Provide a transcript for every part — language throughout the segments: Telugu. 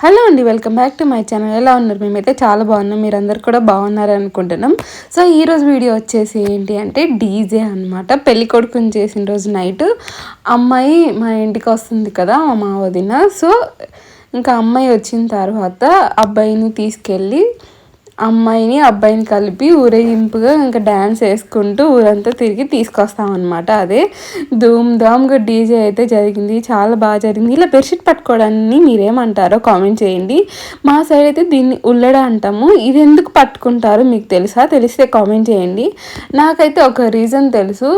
హలో అండి, welcome back to my channel. ఎలా ఉన్నారు? మేమైతే చాలా బాగున్నాం, మీరందరూ కూడా బాగున్నారు అనుకుంటున్నాం. సో ఈరోజు వీడియో వచ్చేసి ఏంటి అంటే డీజే అనమాట. పెళ్లి కొడుకుని చేసిన రోజు నైట్ అమ్మాయి మా ఇంటికి వస్తుంది కదా, మా వదిన. సో ఇంకా అమ్మాయి వచ్చిన తర్వాత అబ్బాయిని తీసుకెళ్ళి అబ్బాయిని కలిపి ఊరేగింపుగా ఇంకా డ్యాన్స్ వేసుకుంటూ ఊరంతా తిరిగి తీసుకొస్తామన్నమాట. అదే ధూమ్ ధామ్గా డీజే అయితే జరిగింది, చాలా బాగా జరిగింది. ఇలా బెడ్షీట్ పట్టుకోవడాన్ని మీరేమంటారో కామెంట్ చేయండి. మా సైడ్ అయితే దీన్ని ఉల్లడ అంటాము. ఇది ఎందుకు పట్టుకుంటారో మీకు తెలుసా? తెలిస్తే కామెంట్ చేయండి. నాకైతే ఒక రీజన్ తెలుసు.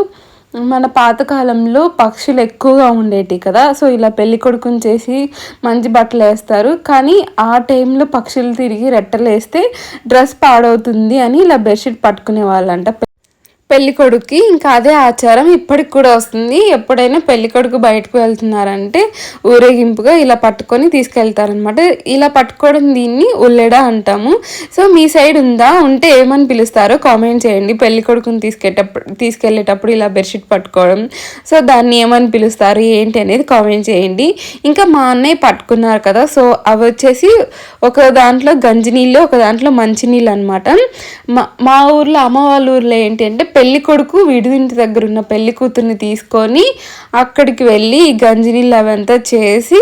మన పాతకాలంలో పక్షులు ఎక్కువగా ఉండేవి కదా, సో ఇలా పెళ్లి కొడుకుని చేసి మంచి బట్టలు వేస్తారు. కానీ ఆ టైంలో పక్షులు తిరిగి రెట్టలు వేస్తే డ్రెస్ పాడవుతుంది అని ఇలా బెడ్షీట్ పట్టుకునే వాళ్ళంట పెళ్లి కొడుకుకి. ఇంకా అదే ఆచారం ఇప్పటికి కూడా వస్తుంది. ఎప్పుడైనా పెళ్లి కొడుకు బయటకు వెళ్తున్నారంటే ఊరేగింపుగా ఇలా పట్టుకొని తీసుకెళ్తారనమాట. ఇలా పట్టుకోవడం దీన్ని ఉల్లెడ అంటాము. సో మీ సైడ్ ఉందా? ఉంటే ఏమని పిలుస్తారో కామెంట్ చేయండి. పెళ్లి కొడుకుని తీసుకెళ్ళేటప్పుడు ఇలా బెడ్షీట్ పట్టుకోవడం, సో దాన్ని ఏమని పిలుస్తారు ఏంటి అనేది కామెంట్ చేయండి. ఇంకా మా అన్నయ్య పట్టుకున్నారు కదా, సో అవి వచ్చేసి ఒక దాంట్లో గంజినీళ్ళు, ఒక దాంట్లో మంచినీళ్ళు అనమాట. మా ఊర్లో, అమ్మ వాళ్ళ ఊర్లో ఏంటి అంటే పెళ్లి కొడుకు విడిదింటి దగ్గర ఉన్న పెళ్లి కూతుర్ని తీసుకొని అక్కడికి వెళ్ళి గంజినీళ్ళు అవంతా చేసి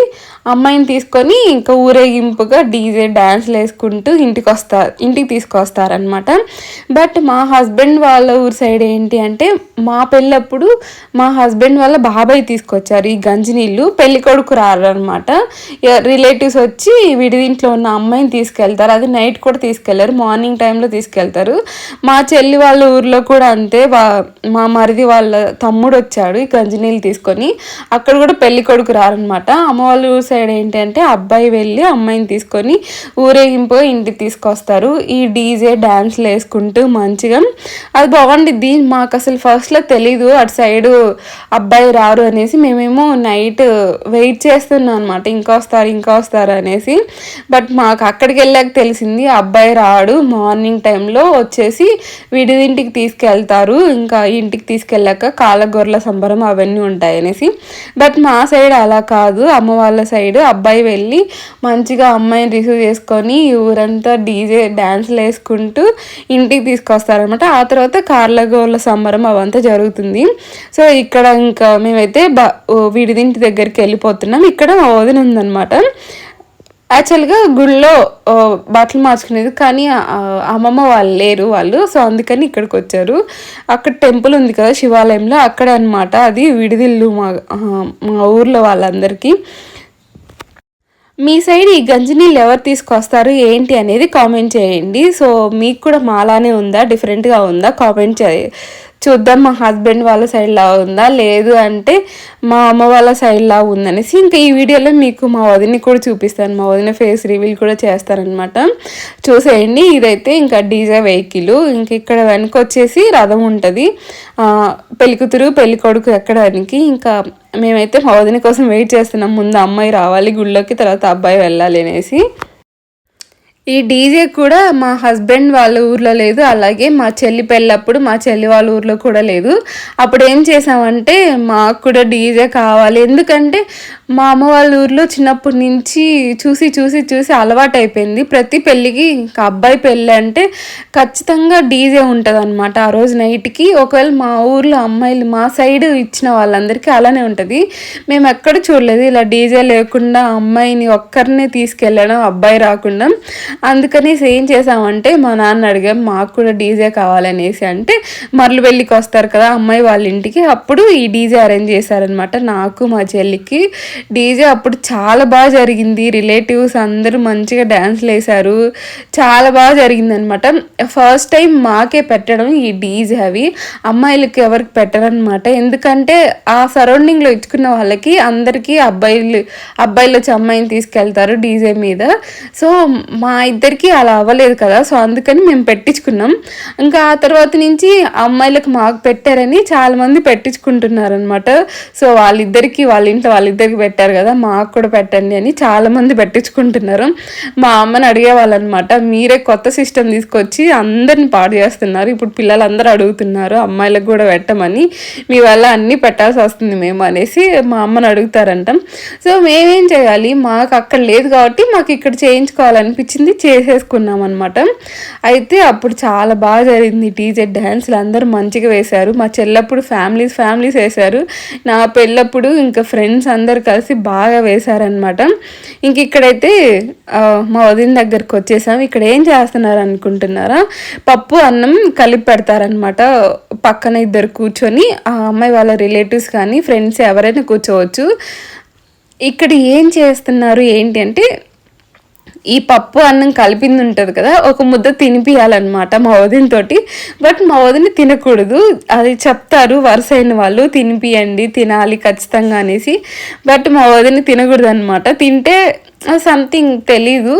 అమ్మాయిని తీసుకొని ఇంకా ఊరేగింపుగా డీజే డ్యాన్స్లు వేసుకుంటూ ఇంటికి తీసుకొస్తారనమాట. బట్ మా హస్బెండ్ వాళ్ళ ఊరు సైడ్ ఏంటి అంటే మా పెళ్ళప్పుడు మా హస్బెండ్ వాళ్ళ బాబాయ్ తీసుకొచ్చారు ఈ గంజినీళ్ళు. పెళ్లి కొడుకు రారనమాట, రిలేటివ్స్ వచ్చి విడిదింట్లో ఉన్న అమ్మాయిని తీసుకెళ్తారు. అది నైట్ కూడా తీసుకెళ్లారు, మార్నింగ్ టైంలో తీసుకెళ్తారు. మా చెల్లి వాళ్ళ ఊర్లో కూడా అంతే. మా మరిది వాళ్ళ తమ్ముడు వచ్చాడు ఈ గంజినీళ్ళు తీసుకొని. అక్కడ కూడా పెళ్లి కొడుకు రారనమాట. అమ్మ వాళ్ళ సైడ్ ఏంటంటే అబ్బాయి వెళ్ళి అమ్మాయిని తీసుకొని ఊరేగింపు ఇంటికి తీసుకొస్తారు. ఈ డీజే డ్యాన్స్లు వేసుకుంటూ మంచిగా అది బాగుండిద్ది. మాకు అసలు ఫస్ట్లో తెలీదు అటు సైడు అబ్బాయి రారు అనేసి. మేమేమో నైట్ వెయిట్ చేస్తున్నాం అనమాట, ఇంకా వస్తారు అనేసి. బట్ మాకు అక్కడికి వెళ్ళాక తెలిసింది అబ్బాయి రాడు, మార్నింగ్ టైంలో వచ్చేసి విడిదింటికి తీసుకెళ్తారు. ఇంకా ఇంటికి తీసుకెళ్ళాక కాలగొర్ల సంబరం అవన్నీ ఉంటాయి అనేసి. బట్ మా సైడ్ అలా కాదు. అమ్మ వాళ్ళ సైడ్ అబ్బాయి వెళ్ళి మంచిగా అమ్మాయిని రిసీవ్ చేసుకొని ఊరంతా డీజే డ్యాన్స్లు వేసుకుంటూ ఇంటికి తీసుకొస్తారనమాట. ఆ తర్వాత కార్లగోళ్ళ సంబరం అవంతా జరుగుతుంది. సో ఇక్కడ ఇంకా మేమైతే విడిదింటి దగ్గరికి వెళ్ళిపోతున్నాం. ఇక్కడ మా వదిన ఉందనమాట. యాక్చువల్గా గుళ్ళో బట్టలు మార్చుకునేది, కానీ అమ్మమ్మ వాళ్ళు లేరు సో అందుకని ఇక్కడికి వచ్చారు. అక్కడ టెంపుల్ ఉంది కదా శివాలయంలో, అక్కడ అనమాట. అది విడిదిల్లు మా ఊర్లో వాళ్ళందరికీ. మీ సైడ్ ఈ గంజినీళ్ళు ఎవరు తీసుకొస్తారు ఏంటి అనేది కామెంట్ చేయండి. సో మీకు కూడా మాలానే ఉందా, డిఫరెంట్గా ఉందా? కామెంట్ చూద్దాం. మా హస్బెండ్ వాళ్ళ సైడ్లా ఉందా, లేదు అంటే మా అమ్మ వాళ్ళ సైడ్లా ఉందనేసి. ఇంకా ఈ వీడియోలో మీకు మా వదిని కూడా చూపిస్తాను. మా వదిన ఫేస్ రివీల్ కూడా చేస్తారనమాట, చూసేయండి. ఇదైతే ఇంకా డీజే వెహికల్. ఇంక ఇక్కడ వెనక వచ్చేసి రథం ఉంటుంది, పెళ్ళికూతురు పెళ్లి కొడుకు ఎక్కడానికి. ఇంకా మేమైతే మా వదిన కోసం వెయిట్ చేస్తున్నాం. ముందు అమ్మాయి రావాలి గుళ్ళోకి, తర్వాత అబ్బాయి వెళ్ళాలి అనేసి. ఈ డీజే కూడా మా హస్బెండ్ వాళ్ళ ఊర్లో లేదు, అలాగే మా చెల్లి పెళ్ళప్పుడు మా చెల్లి వాళ్ళ ఊర్లో కూడా లేదు. అప్పుడు ఏం చేసామంటే మాకు కూడా డీజే కావాలి, ఎందుకంటే మా అమ్మ వాళ్ళ ఊర్లో చిన్నప్పటి నుంచి చూసి చూసి చూసి అలవాటు అయిపోయింది. ప్రతి పెళ్ళికి ఇంకా అబ్బాయి పెళ్ళి అంటే ఖచ్చితంగా డీజే ఉంటుంది అనమాట ఆ రోజు నైట్కి. ఒకవేళ మా ఊర్లో అమ్మాయిలు మా సైడ్ ఇచ్చిన వాళ్ళందరికీ అలానే ఉంటుంది. మేము ఎక్కడ చూడలేదు ఇలా డీజే లేకుండా అమ్మాయిని ఒక్కరినే తీసుకెళ్ళడం, అబ్బాయి రాకుండా. అందుకని ఏం చేసామంటే మా నాన్న అడిగాం మాకు కూడా డీజే కావాలనేసి. అంటే మరలు వెళ్ళికి వస్తారు కదా అమ్మాయి వాళ్ళ ఇంటికి, అప్పుడు ఈ డీజే అరేంజ్ చేశారనమాట నాకు మా చెల్లికి. డీజే అప్పుడు చాలా బాగా జరిగింది. రిలేటివ్స్ అందరూ మంచిగా డ్యాన్స్లు వేశారు, చాలా బాగా జరిగింది అనమాట. ఫస్ట్ టైం మాకే పెట్టడం ఈ డీజే. అవి అమ్మాయిలకి ఎవరికి పెట్టరనమాట, ఎందుకంటే ఆ సరౌండింగ్లో ఇచ్చుకున్న వాళ్ళకి అందరికీ అబ్బాయిలు వచ్చి అమ్మాయిని తీసుకెళ్తారు డీజే మీద. సో మా ఇద్దరికి అలా అవ్వలేదు కదా, సో అందుకని మేము పెట్టించుకున్నాం. ఇంకా ఆ తర్వాత నుంచి అమ్మాయిలకు మాకు పెట్టారని చాలామంది పెట్టించుకుంటున్నారు అనమాట. సో వాళ్ళ ఇంట్లో వాళ్ళిద్దరికి పెట్టారు కదా మాకు కూడా పెట్టండి అని చాలామంది పెట్టించుకుంటున్నారు. మా అమ్మని అడిగేవాళ్ళు అనమాట, మీరే కొత్త సిస్టమ్ తీసుకొచ్చి అందరిని పాడు చేస్తున్నారు, ఇప్పుడు పిల్లలందరూ అడుగుతున్నారు అమ్మాయిలకు కూడా పెట్టమని, మీ వల్ల అన్నీ పెట్టాల్సి వస్తుంది మేము అనేసి మా అమ్మని అడుగుతారంట. సో మేమేం చేయాలి, మాకు అక్కడ లేదు కాబట్టి మాకు ఇక్కడ చేయించుకోవాలనిపించింది, చేసేసుకున్నాం అనమాట. అయితే అప్పుడు చాలా బాగా జరిగింది డీజే డ్యాన్స్లు అందరూ మంచిగా వేశారు. మా చెల్లప్పుడు ఫ్యామిలీస్ వేశారు, నా పెళ్ళప్పుడు ఇంకా ఫ్రెండ్స్ అందరు కలిసి బాగా వేశారనమాట. ఇంక ఇక్కడైతే మా వదిన దగ్గరకు వచ్చేసాం. ఇక్కడ ఏం చేస్తున్నారు అనుకుంటున్నారా, పప్పు అన్నం కలిపి పెడతారనమాట. పక్కన ఇద్దరు కూర్చొని ఆ అమ్మాయి వాళ్ళ రిలేటివ్స్ కానీ ఫ్రెండ్స్ ఎవరైనా కూర్చోవచ్చు. ఇక్కడ ఏం చేస్తున్నారు ఏంటి అంటే, ఈ పప్పు అన్నం కలిపింది ఉంటుంది కదా, ఒక ముద్ద తినిపియాలన్నమాట మా వదినతోటి. బట్ మా వదిన తినకూడదు, అది చెప్తారు వరుస అయిన వాళ్ళు, తినిపియండి తినాలి ఖచ్చితంగా అనేసి. బట్ మా వదిన తినకూడదు అనమాట. తింటే సంథింగ్ తెలీదు,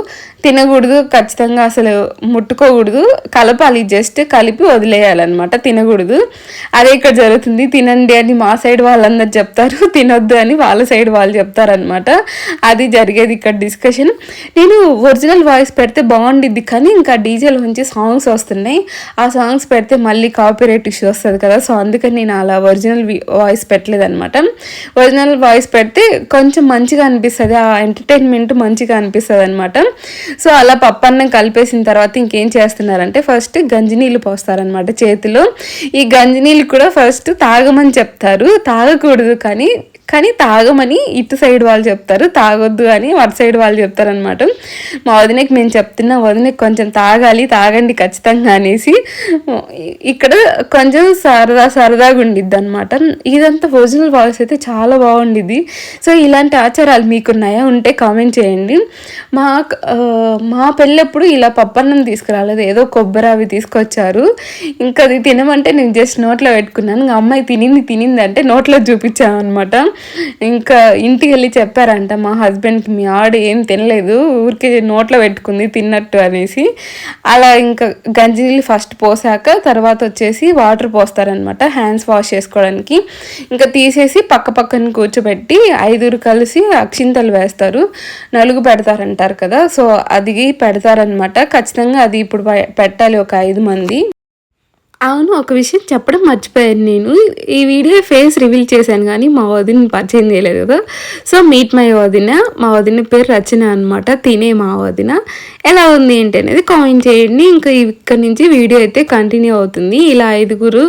తినకూడదు ఖచ్చితంగా, అసలు ముట్టుకోకూడదు, కలపాలి, జస్ట్ కలిపి వదిలేయాలన్నమాట, తినకూడదు. అదే ఇక్కడ జరుగుతుంది. తినండి అని మా సైడ్ వాళ్ళందరూ చెప్తారు, తినొద్దు అని వాళ్ళ సైడ్ వాళ్ళు చెప్తారనమాట. అది జరిగేది ఇక్కడ డిస్కషన్. నేను ఒరిజినల్ వాయిస్ పెడితే బాగుండిద్ది కానీ ఇంకా డీజేలోంచి సాంగ్స్ వస్తున్నాయి, ఆ సాంగ్స్ పెడితే మళ్ళీ కాపీరైట్ ఇష్యూ వస్తుంది కదా, సో అందుకని నేను అలా ఒరిజినల్ వాయిస్ పెట్టలేదనమాట. ఒరిజినల్ వాయిస్ పెడితే కొంచెం మంచిగా అనిపిస్తుంది, ఆ ఎంటర్టైన్మెంట్ మంచిగా అనిపిస్తుంది అనమాట. సో అలా పప్పన్నం కలిపేసిన తర్వాత ఇంకేం చేస్తున్నారంటే, ఫస్ట్ గంజినీళ్ళు పోస్తారనమాట చేతిలో. ఈ గంజినీళ్ళు కూడా ఫస్ట్ తాగమని చెప్తారు, తాగకూడదు కానీ తాగమని ఇటు సైడ్ వాళ్ళు చెప్తారు, తాగొద్దు అని అటు సైడ్ వాళ్ళు చెప్తారనమాట. మా వదినకి మేము చెప్తున్నా, వదినకి కొంచెం తాగండి ఖచ్చితంగా అనేసి. ఇక్కడ కొంచెం సరదాగా ఉండిద్ది అనమాట. ఇదంతా ఒరిజినల్ వాయిస్ అయితే చాలా బాగుండిద్ది. సో ఇలాంటి ఆచారాలు మీకున్నాయా, ఉంటే కామెంట్ చేయండి. మా పెళ్ళప్పుడు ఇలా పప్పన్నం తీసుకురాలేదు, ఏదో కొబ్బరి అవి తీసుకొచ్చారు. ఇంకా అది తినమంటే నేను జస్ట్ నోట్లో పెట్టుకున్నాను, ఇంకా అమ్మాయి తినింది అంటే నోట్లో చూపించాను అనమాట. ఇంకా ఇంటికి వెళ్ళి చెప్పారంట మా హస్బెండ్కి, మీ ఆడ ఏం తినలేదు, ఊరికే నోట్లో పెట్టుకుంది తిన్నట్టు అనేసి. అలా ఇంకా గంజినీళ్ళు ఫస్ట్ పోసాక తర్వాత వచ్చేసి వాటర్ పోస్తారనమాట హ్యాండ్స్ వాష్ చేసుకోవడానికి. ఇంకా తీసేసి పక్కన కూర్చోబెట్టి 5 కలిసి అక్షింతలు వేస్తారు, నలుగు పెడతారంటారు కదా, సో అది పెడతారనమాట ఖచ్చితంగా. అది ఇప్పుడు పెట్టాలి ఒక 5 మంది. అవును, ఒక విషయం చెప్పడం మర్చిపోయాను, నేను ఈ వీడియో ఫేస్ రివీల్ చేశాను కానీ మా వదిన పరిచయం చేయలేదు కదా. సో మీట్ మై వదిన, మా వదిన పేరు రచన అనమాట, తినే మా వదిన. ఎలా ఉంది ఏంటి అనేది కామెంట్ చేయండి. ఇంకా ఇక్కడ నుంచి వీడియో అయితే కంటిన్యూ అవుతుంది. ఇలా 5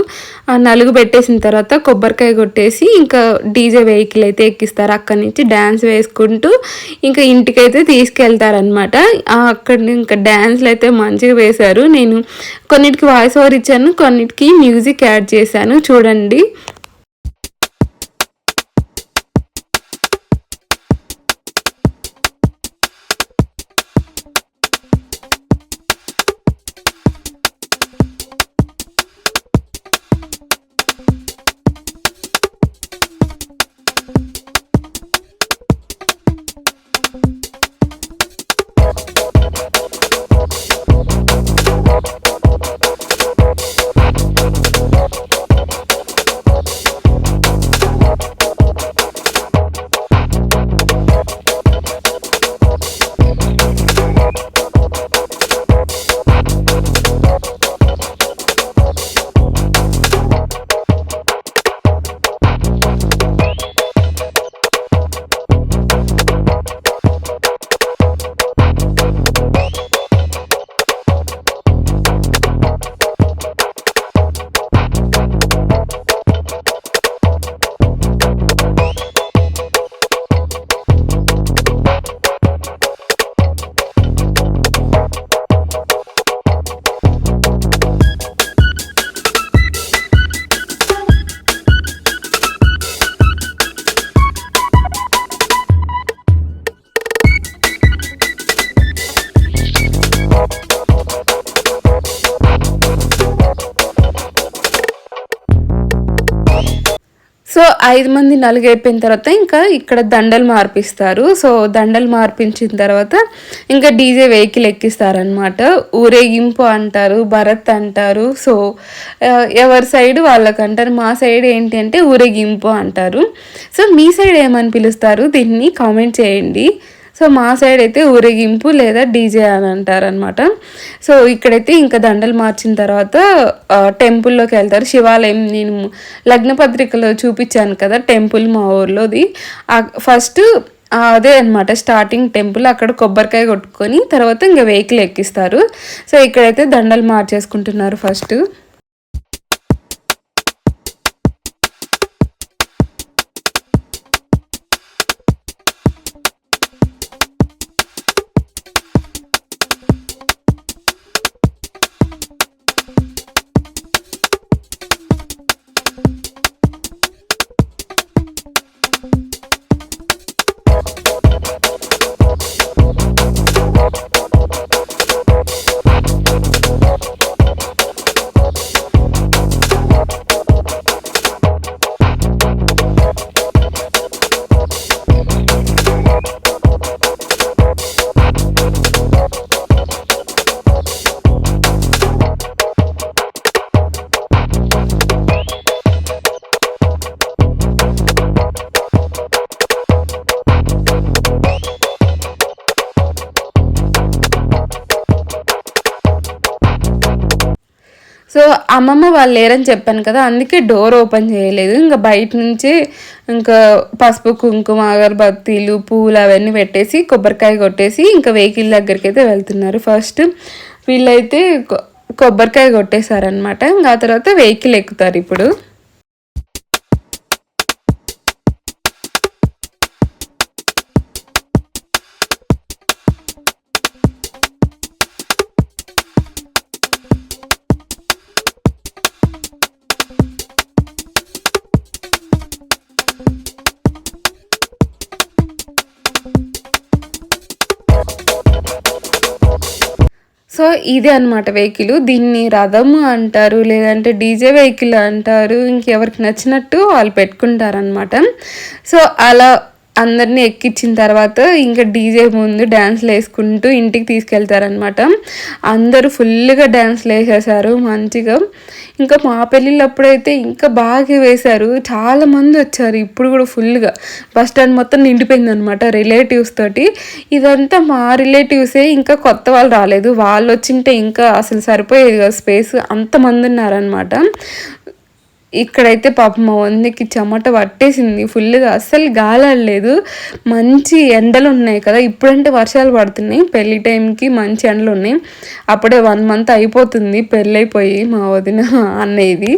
నలుగు పెట్టేసిన తర్వాత కొబ్బరికాయ కొట్టేసి ఇంకా డీజే వెహికల్ అయితే ఎక్కిస్తారు, అక్కడి నుంచి డ్యాన్స్ వేసుకుంటూ ఇంకా ఇంటికైతే తీసుకెళ్తారనమాట. అక్కడ ఇంకా డ్యాన్స్లు అయితే మంచిగా వేశారు. నేను కొన్నిటికి వాయిస్ ఓవర్ ఇచ్చాను, కొన్నిటికి మ్యూజిక్ యాడ్ చేశాను, చూడండి. సో 5 మంది నలుగైపోయిన తర్వాత ఇంకా ఇక్కడ దండలు మార్పిస్తారు. సో దండలు మార్పించిన తర్వాత ఇంకా డీజే వెహికల్ ఎక్కిస్తారనమాట. ఊరేగింపు అంటారు, భరత్ అంటారు. సో ఎవరి సైడ్ వాళ్ళకు అంటారు. మా సైడ్ ఏంటి అంటే ఊరేగింపు అంటారు. సో మీ సైడ్ ఏమని పిలుస్తారు దీన్ని కామెంట్ చేయండి. సో మా సైడ్ అయితే ఊరేగింపు లేదా డీజే అని అంటారనమాట. సో ఇక్కడైతే ఇంకా దండలు మార్చిన తర్వాత టెంపుల్లోకి వెళ్తారు. శివాలయం నేను లగ్న పత్రికలో చూపించాను కదా టెంపుల్ మా ఊర్లోది. ఫస్ట్ అదే అనమాట స్టార్టింగ్ టెంపుల్. అక్కడ కొబ్బరికాయ కొట్టుకొని తర్వాత ఇంకా వెహికల్ ఎక్కిస్తారు. సో ఇక్కడైతే దండలు మార్చేసుకుంటున్నారు ఫస్ట్. సో అమ్మమ్మ వాళ్ళు లేరని చెప్పాను కదా, అందుకే డోర్ ఓపెన్ చేయలేదు. ఇంకా బయట నుంచి ఇంకా పసుపు కుంకుమ అగరబత్తీలు పూలు అవన్నీ పెట్టేసి కొబ్బరికాయ కొట్టేసి ఇంకా వెహికల్ దగ్గరికి అయితే వెళ్తున్నారు. ఫస్ట్ వీళ్ళైతే కొబ్బరికాయ కొట్టేశారనమాట. ఇంకా ఆ తర్వాత వెహికల్ ఎక్కుతారు ఇప్పుడు. సో ఇదే అనమాట వెహికల్. దీన్ని రథము అంటారు, లేదంటే డీజే వెహికల్ అంటారు. ఇంకెవరికి నచ్చినట్టు వాళ్ళు పెట్టుకుంటారనమాట. సో అలా అందరినీ ఎక్కించిన తర్వాత ఇంకా డీజే ముందు డ్యాన్స్లు వేసుకుంటూ ఇంటికి తీసుకెళ్తారనమాట. అందరూ ఫుల్గా డ్యాన్స్లు వేసేసారు మంచిగా. ఇంకా మా పెళ్ళిళ్ళప్పుడైతే ఇంకా బాగా వేశారు, చాలామంది వచ్చారు. ఇప్పుడు కూడా ఫుల్గా బస్ స్టాండ్ మొత్తం నిండిపోయింది అనమాట రిలేటివ్స్ తోటి. ఇదంతా మా రిలేటివ్సే, ఇంకా కొత్త వాళ్ళు రాలేదు. వాళ్ళు వచ్చింటే ఇంకా అసలు సరిపోయేది కదా స్పేస్, అంతమంది ఉన్నారనమాట. ఇక్కడైతే పాపం మా వందకి చెమట పట్టేసింది ఫుల్గా, అస్సలు గాలలేదు. మంచి ఎండలు ఉన్నాయి కదా, ఇప్పుడంటే వర్షాలు పడుతున్నాయి, పెళ్లి టైంకి మంచి ఎండలు ఉన్నాయి. అప్పుడే 1 మంత్ అయిపోతుంది పెళ్ళైపోయి మా వదిన అన్నయ్యది.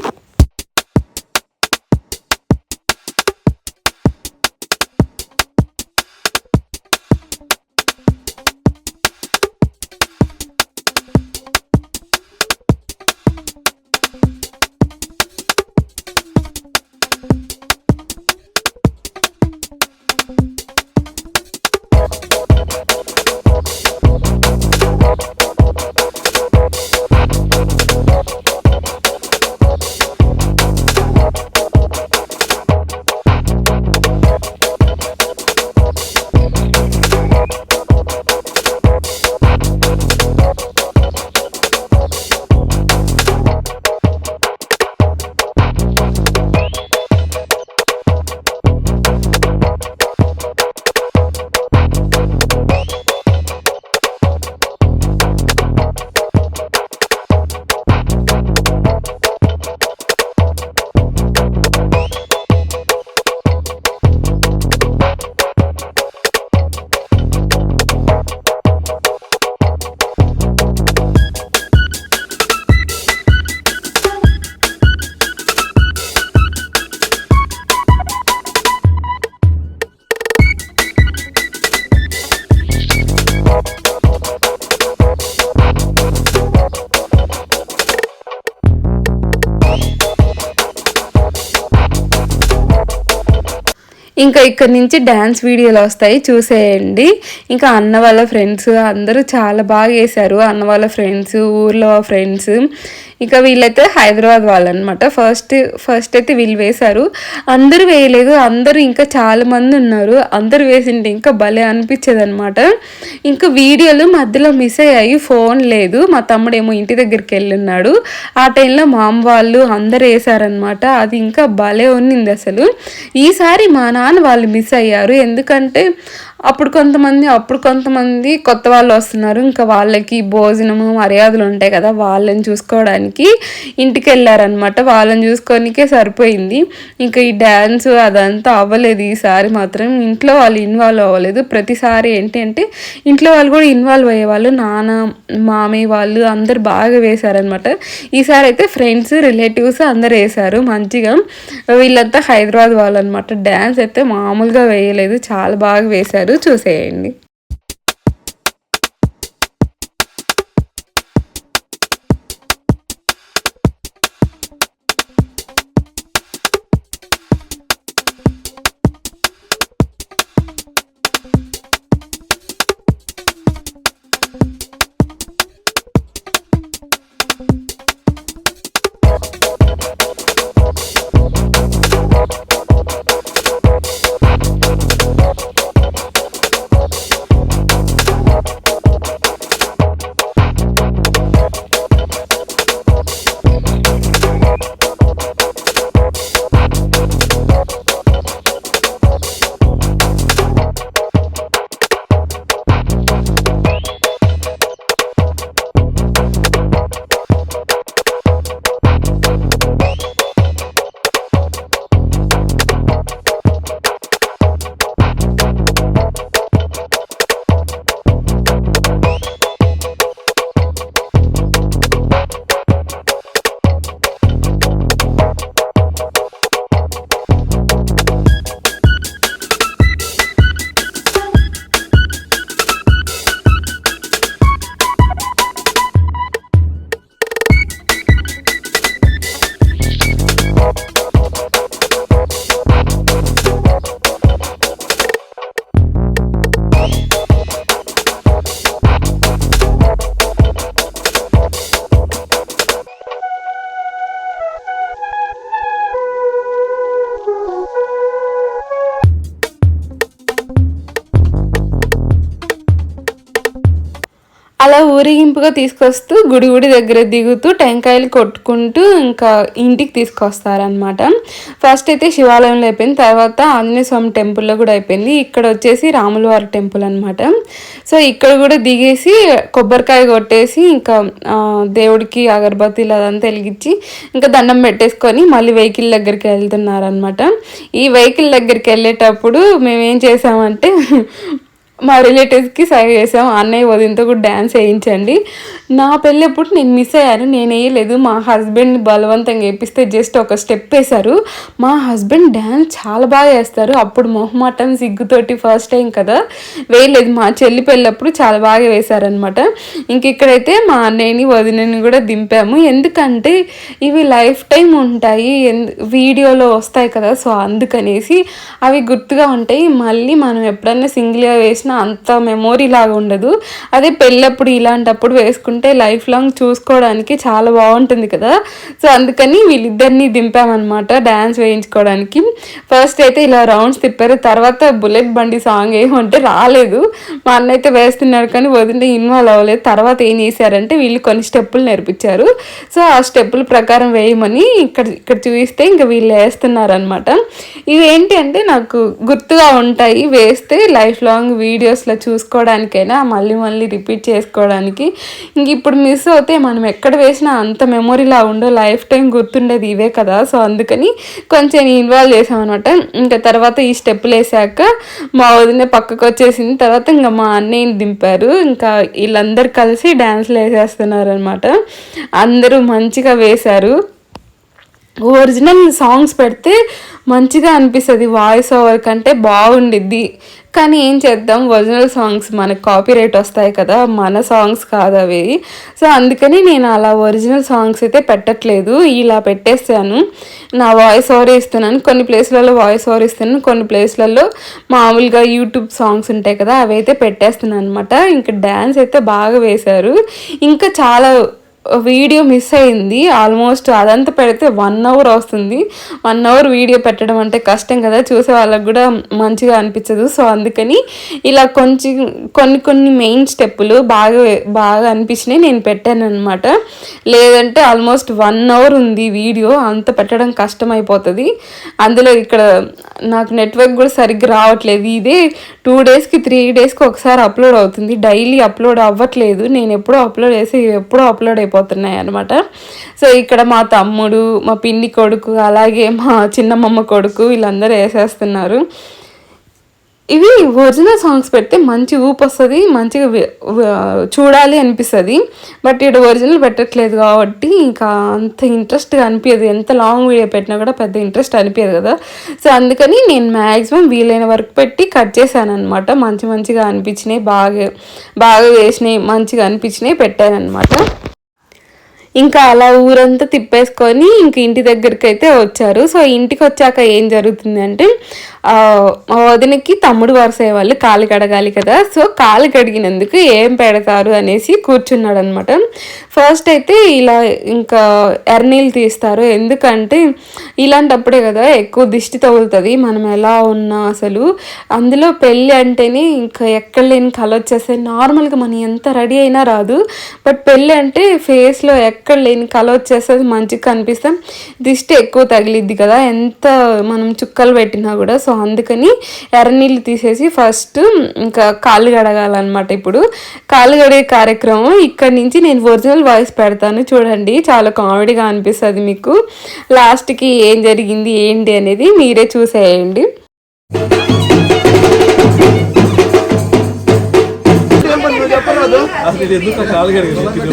ఇంకా ఇక్కడ నుంచి డ్యాన్స్ వీడియోలు వస్తాయి చూసేయండి. ఇంకా అన్న వాళ్ళ ఫ్రెండ్స్ అందరూ చాలా బాగా వేశారు. అన్న వాళ్ళ ఫ్రెండ్స్, ఊర్లో ఫ్రెండ్స్, ఇక వీళ్ళైతే హైదరాబాద్ వాళ్ళనమాట. ఫస్ట్ అయితే వీళ్ళు వేశారు. అందరూ వేయలేదు, అందరూ ఇంకా చాలామంది ఉన్నారు. అందరూ వేసింటే ఇంకా భలే అనిపించేది అనమాట. ఇంకా వీడియోలు మధ్యలో మిస్ అయ్యాయి, ఫోన్ లేదు. మా తమ్ముడేమో ఇంటి దగ్గరికి వెళ్ళున్నాడు. ఆ టైంలో మా అమ్మ వాళ్ళు అందరూ వేశారనమాట. అది ఇంకా భలే ఉన్నింది అసలు. ఈసారి మా నాన్న వాళ్ళు మిస్ అయ్యారు. ఎందుకంటే అప్పుడు కొంతమంది కొత్త వాళ్ళు వస్తున్నారు. ఇంకా వాళ్ళకి భోజనము మర్యాదలు ఉంటాయి కదా, వాళ్ళని చూసుకోవడానికి ఇంటికి వెళ్ళారనమాట. వాళ్ళని చూసుకోనికే సరిపోయింది. ఇంకా ఈ డ్యాన్స్ అదంతా అవ్వలేదు. ఈసారి మాత్రం ఇంట్లో వాళ్ళు ఇన్వాల్వ్ అవ్వలేదు. ప్రతిసారి ఏంటి అంటే ఇంట్లో వాళ్ళు కూడా ఇన్వాల్వ్ అయ్యేవాళ్ళు. నాన్న, మామయ్య వాళ్ళు అందరు బాగా వేశారనమాట. ఈసారి అయితే ఫ్రెండ్స్, రిలేటివ్స్ అందరు వేశారు మంచిగా. వీళ్ళంతా హైదరాబాద్ వాళ్ళు అనమాట. డ్యాన్స్ అయితే మామూలుగా వేయలేదు, చాలా బాగా వేశారు. చూసేయండి. అలా ఊరేగింపుగా తీసుకొస్తూ గుడి దగ్గర దిగుతూ టెంకాయలు కొట్టుకుంటూ ఇంకా ఇంటికి తీసుకొస్తారనమాట. ఫస్ట్ అయితే శివాలయంలో అయిపోయింది, తర్వాత ఆంజనేయ స్వామి టెంపుల్లో కూడా అయిపోయింది. ఇక్కడ వచ్చేసి రాములవారి టెంపుల్ అనమాట. సో ఇక్కడ కూడా దిగేసి కొబ్బరికాయ కొట్టేసి ఇంకా దేవుడికి అగరబత్తీలు అదంతా వెలిగించి ఇంకా దండం పెట్టేసుకొని మళ్ళీ వెహికల్ దగ్గరికి వెళ్తున్నారనమాట. ఈ వెహికల్ దగ్గరికి వెళ్ళేటప్పుడు మేమేం చేసామంటే మా రిలేటివ్స్కి సైడ్ చేసాం, అన్నయ్య వదినతో కూడా డ్యాన్స్ వేయించండి. నా పెళ్ళప్పుడు నేను మిస్ అయ్యాను, నేను వేయలేదు. మా హస్బెండ్ బలవంతంగా వేపిస్తే జస్ట్ ఒక స్టెప్ వేశారు. మా హస్బెండ్ డ్యాన్స్ చాలా బాగా వేస్తారు. అప్పుడు మొహమాటం సిగ్గుతోటి ఫస్ట్ టైం కదా వేయలేదు. మా చెల్లి పెళ్ళప్పుడు చాలా బాగా వేశారనమాట. ఇంక ఇక్కడైతే మా అన్నయ్యని వదినని కూడా దింపాము. ఎందుకంటే ఇవి లైఫ్ టైం ఉంటాయి, వీడియోలో వస్తాయి కదా, సో అందుకనేసి అవి గుర్తుగా ఉంటాయి. మళ్ళీ మనం ఎప్పుడన్నా సింగిల్గా వేసినా అంత మెమొరీ లాగా ఉండదు. అదే పెళ్ళప్పుడు ఇలాంటప్పుడు వేసుకుంటే లైఫ్ లాంగ్ చూసుకోవడానికి చాలా బాగుంటుంది కదా. సో అందుకని వీళ్ళిద్దరిని దింపామన్నమాట డ్యాన్స్ వేయించుకోవడానికి. ఫస్ట్ అయితే ఇలా రౌండ్స్ తిప్పారు, తర్వాత బుల్లెట్ బండి సాంగ్ ఏమంటే రాలేదు. మా అన్న అయితే వేస్తున్నారు కానీ వదిలి ఇన్వాల్వ్ అవ్వలేదు. తర్వాత ఏం చేశారంటే వీళ్ళు కొన్ని స్టెప్పులు నేర్పించారు. సో ఆ స్టెప్పుల ప్రకారం వేయమని ఇక్కడ చూపిస్తే ఇంకా వీళ్ళు వేస్తున్నారనమాట. ఇవి ఏంటి అంటే నాకు గుర్తుగా ఉంటాయి, వేస్తే లైఫ్ లాంగ్ వీడియోస్లో చూసుకోవడానికైనా మళ్ళీ రిపీట్ చేసుకోవడానికి. ఇంక ఇప్పుడు మిస్ అవుతే మనం ఎక్కడ వేసినా అంత మెమొరీలా ఉండో, లైఫ్ టైం గుర్తుండేది ఇవే కదా. సో అందుకని కొంచెం ఇన్వాల్వ్ చేసామన్నమాట. ఇంకా తర్వాత ఈ స్టెప్పులు వేసాక మా వదిన పక్కకు వచ్చేసింది. తర్వాత ఇంకా మా అన్నయ్యని దింపారు. ఇంకా వీళ్ళందరూ కలిసి డ్యాన్స్లు వేసేస్తున్నారు అనమాట. అందరూ మంచిగా వేశారు. ఒరిజినల్ సాంగ్స్ పెడితే మంచిగా అనిపిస్తుంది, వాయిస్ ఓవర్ కంటే బాగుండిద్ది. కానీ ఏం చేద్దాం, ఒరిజినల్ సాంగ్స్ మనకు కాపీరైట్ వస్తాయి కదా, మన సాంగ్స్ కాదు అవి. సో అందుకని నేను అలా ఒరిజినల్ సాంగ్స్ అయితే పెట్టట్లేదు, ఇలా పెట్టేస్తాను. నా వాయిస్ ఓవర్ ఇస్తున్నాను. కొన్ని ప్లేస్లలో వాయిస్ ఓవర్ ఇస్తున్నాను, కొన్ని ప్లేస్లలో మామూలుగా యూట్యూబ్ సాంగ్స్ ఉంటాయి కదా అవి అయితే పెట్టేస్తున్నాను అనమాట. ఇంకా డ్యాన్స్ అయితే బాగా వేశారు. ఇంకా చాలా వీడియో మిస్ అయింది. ఆల్మోస్ట్ అదంతా పెడితే 1 అవర్ వస్తుంది. 1 అవర్ వీడియో పెట్టడం అంటే కష్టం కదా, చూసే వాళ్ళకి కూడా మంచిగా అనిపించదు. సో అందుకని ఇలా కొన్ని మెయిన్ స్టెప్పులు బాగా అనిపించినాయి నేను పెట్టాను అనమాట. లేదంటే ఆల్మోస్ట్ 1 అవర్ ఉంది వీడియో, అంత పెట్టడం కష్టం అయిపోతుంది. అందులో ఇక్కడ నాకు నెట్వర్క్ కూడా సరిగ్గా రావట్లేదు. ఇదే 2 డేస్కి 3 డేస్కి ఒకసారి అప్లోడ్ అవుతుంది, డైలీ అప్లోడ్ అవ్వట్లేదు. నేను ఎప్పుడో అప్లోడ్ చేసి ఎప్పుడో అప్లోడ్ అయిపోతున్నాయి అనమాట. సో ఇక్కడ మా తమ్ముడు, మా పిన్ని కొడుకు, అలాగే మా చిన్నమ్మమ్మ కొడుకు వీళ్ళందరూ వేసేస్తున్నారు. ఇవి ఒరిజినల్ సాంగ్స్ పెడితే మంచి ఊపు వస్తుంది, మంచిగా చూడాలి అనిపిస్తుంది. బట్ ఇక్కడ ఒరిజినల్ పెట్టట్లేదు కాబట్టి ఇంకా అంత ఇంట్రెస్ట్గా అనిపించదు. ఎంత లాంగ్ వీడియో పెట్టినా కూడా పెద్ద ఇంట్రెస్ట్ అనిపించదు కదా. సో అందుకని నేను మ్యాక్సిమం వీలైన వరకు పెట్టి కట్ చేశాను అనమాట. మంచిగా అనిపించినాయి, బాగా వేసినాయి, మంచిగా అనిపించినాయి పెట్టాను అనమాట. ఇంకా అలా ఊరంతా తిప్పేసుకొని ఇంక ఇంటి దగ్గరికి అయితే వచ్చారు. సో ఇంటికి వచ్చాక ఏం జరుగుతుంది అంటే మా వదినకి తమ్ముడు వరుస వాళ్ళు కాలు కడగాలి కదా. సో కాలు కడిగినందుకు ఏం పెడతారు అనేసి కూర్చున్నాడు అనమాట. ఫస్ట్ అయితే ఇలా ఇంకా ఎర్నీళ్ళు తీస్తారు. ఎందుకంటే ఇలాంటప్పుడే కదా ఎక్కువ దిష్టి తగులుతుంది, మనం ఎలా ఉన్నా అసలు. అందులో పెళ్ళి అంటేనే ఇంకా ఎక్కడ లేని కళ వచ్చేస్తాయి. నార్మల్గా మనం ఎంత రెడీ అయినా రాదు, బట్ పెళ్ళి అంటే ఫేస్లో ఎక్కడ లేని కళ వచ్చేస్తుంది, మంచిగా కనిపిస్తాం. దిష్టి ఎక్కువ తగిలిద్ది కదా ఎంత మనం చుక్కలు పెట్టినా కూడా. సో అందుకని ఎర్రనీళ్ళు తీసేసి ఫస్ట్ ఇంకా కాళ్ళు కడగాలన్నమాట. ఇప్పుడు కాళ్ళు కడిగే కార్యక్రమం ఇక్కడి నుంచి నేను ఒరిజినల్ వాయిస్ పెడతాను చూడండి, చాలా కామెడీగా అనిపిస్తుంది మీకు. లాస్ట్కి ఏం జరిగింది ఏంటి అనేది మీరే చూసేయండి.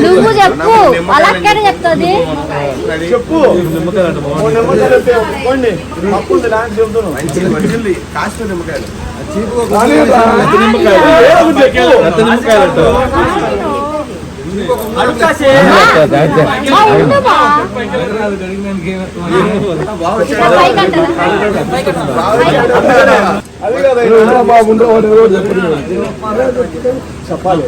నువ్వు చెప్పు, అలాగే చెప్తుంది. చెప్పాలి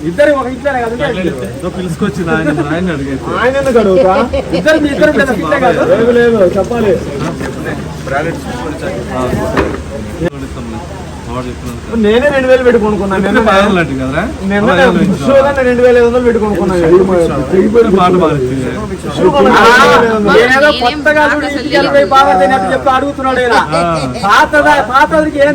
ఇద్దరు ఒక ఇద్దరే కదా పిలుచుకొచ్చింది ఆయన అడుగుతా లేదు చెప్పాలి. నేనే 2000 పెట్టి కొనుక్కున్నాను. 2500 పెట్టి కొనుక్కున్నాను. కొత్తగా చెప్తా అడుగుతున్నాడు. పాతకి ఏం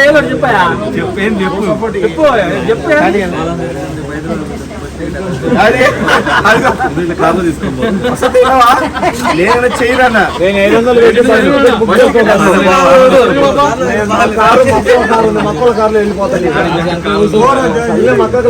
ఏదో చెప్పాయా చెప్పు నేను చేయరన్నా. నేను 500 మక్కల కార్లో వెళ్ళిపోతాను. మక్కల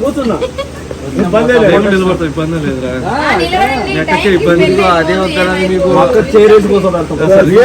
కూర్చున్నా ఇబ్బంది లేదురా. ఇబ్బంది అదే వద్దని మీకు అక్కడ చేరేసుకోవాలి.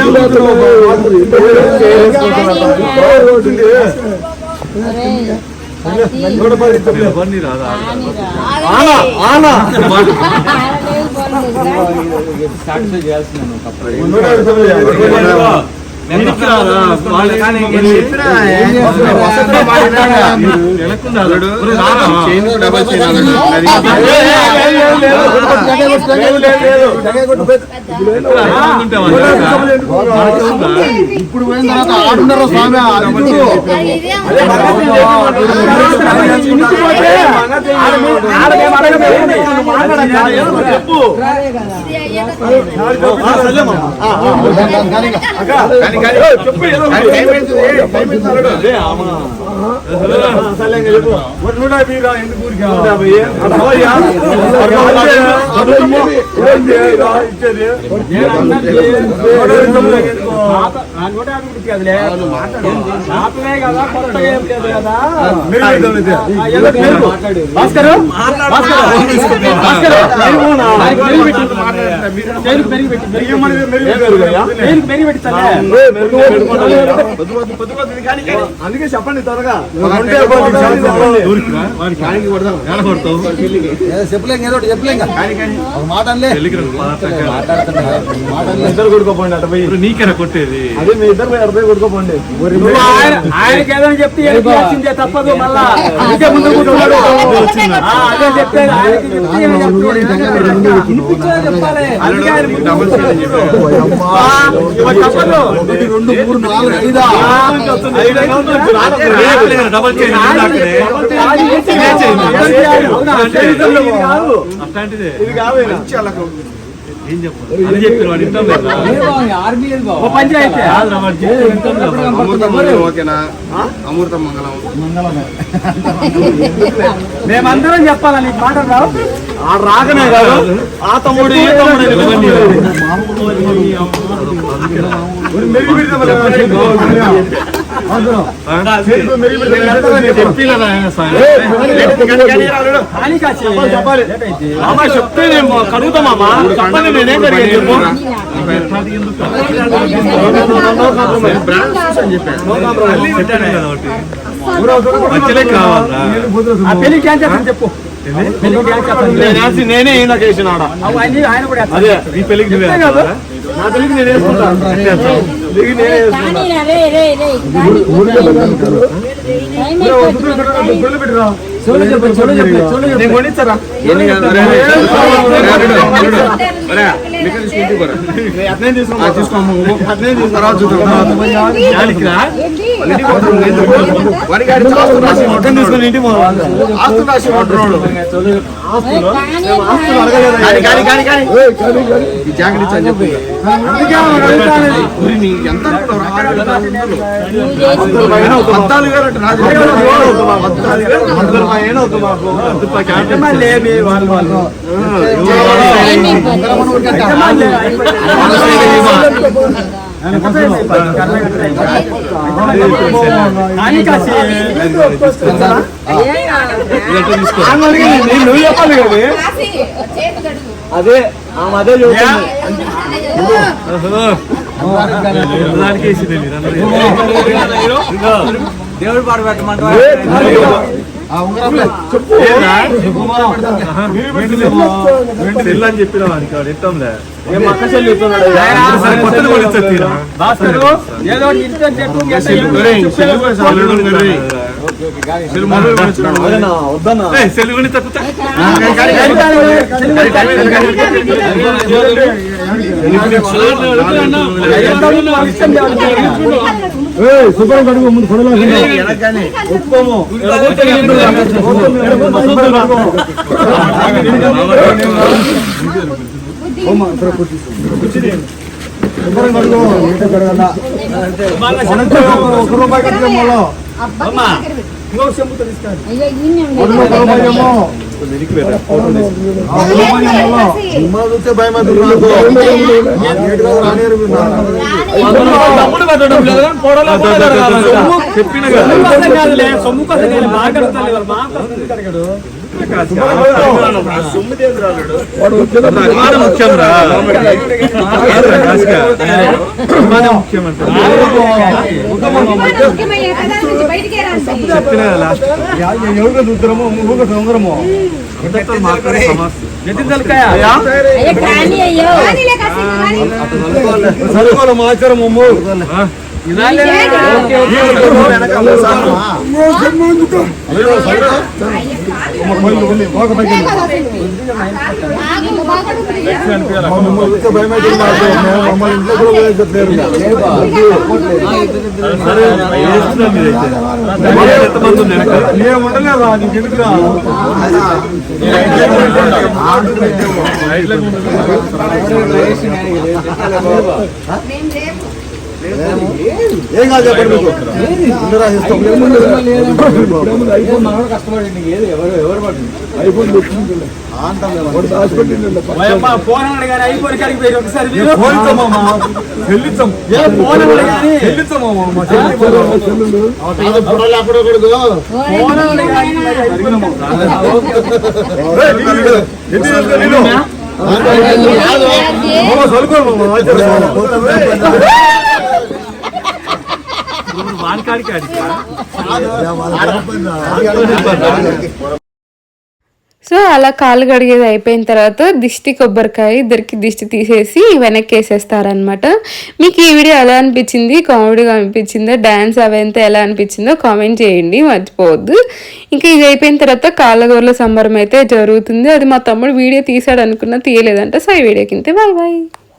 ఇప్పుడు పోయిన తర్వాత ఆడున్నారు స్వామి అందుకే చెప్పండి త్వరగా చెప్పలేం ఏదో చెప్పలేం ఇద్దరు కొడుకోపోండి అటు పోయి నీకెలా కొట్టేది అదే మీ ఇద్దరు అటు పోయి కొడుకోపోండి ఆయనకి ఏదైనా చెప్తే వచ్చిందే తప్పదు మళ్ళా అందుకే ముందు కూర్చున్నాడు అదే చెప్పేది అమృత మంగళం మేమందరం చెప్పాలా నీకు మాట రావు ఆ రాకనే కాదు ఆ తమ్ముడు ఈ తమ్ముడు చెప్తే నేను కడుగుతామా చెప్పండి నేనేం జరిగింది చెప్పు చెప్పు నేనే ఈయనకి వేసినాడా ఆయన కూడా అదే ఈ పెళ్లికి నా పెళ్లికి నేను వేసుకుంటాను నువ్వు చెప్పాలి కదా అదే అదే దేవుడు పాడు పెట్టమంటారు అని చెప్పిన వానికి వాడు ఎత్తంలే శుభ్రం కడుగు ముందు పొడలో ఒప్పుకోము శుభ్రం కడుగు ఒక రూపాయి కట్టిన చెప్పిన ఎవరు చూద్దామో ఊక సంవత్సరము సరుకోల మాచారం ఉండలేదా నీకెందుకురా ఏం కాదు చెప్పండి కష్టపడి ఎవరు పడుతుంది ఐఫోన్ సో అలా కాలు కడిగేది అయిపోయిన తర్వాత దిష్టి కొబ్బరికాయ ఇద్దరికి దిష్టి తీసేసి వెనక్కి వేసేస్తారనమాట. మీకు ఈ వీడియో ఎలా అనిపించింది, కామెడీగా అనిపించిందో, డ్యాన్స్ అవంతా ఎలా అనిపించిందో కామెంట్ చేయండి, మర్చిపోవద్దు. ఇంకా ఇది అయిపోయిన తర్వాత కాళ్ళగోర్ల సంబరం అయితే జరుగుతుంది. అది మా తమ్ముడు వీడియో తీసాడు అనుకున్నా, తీయలేదంట. సో ఈ వీడియో కింద బాయ్ బాయ్.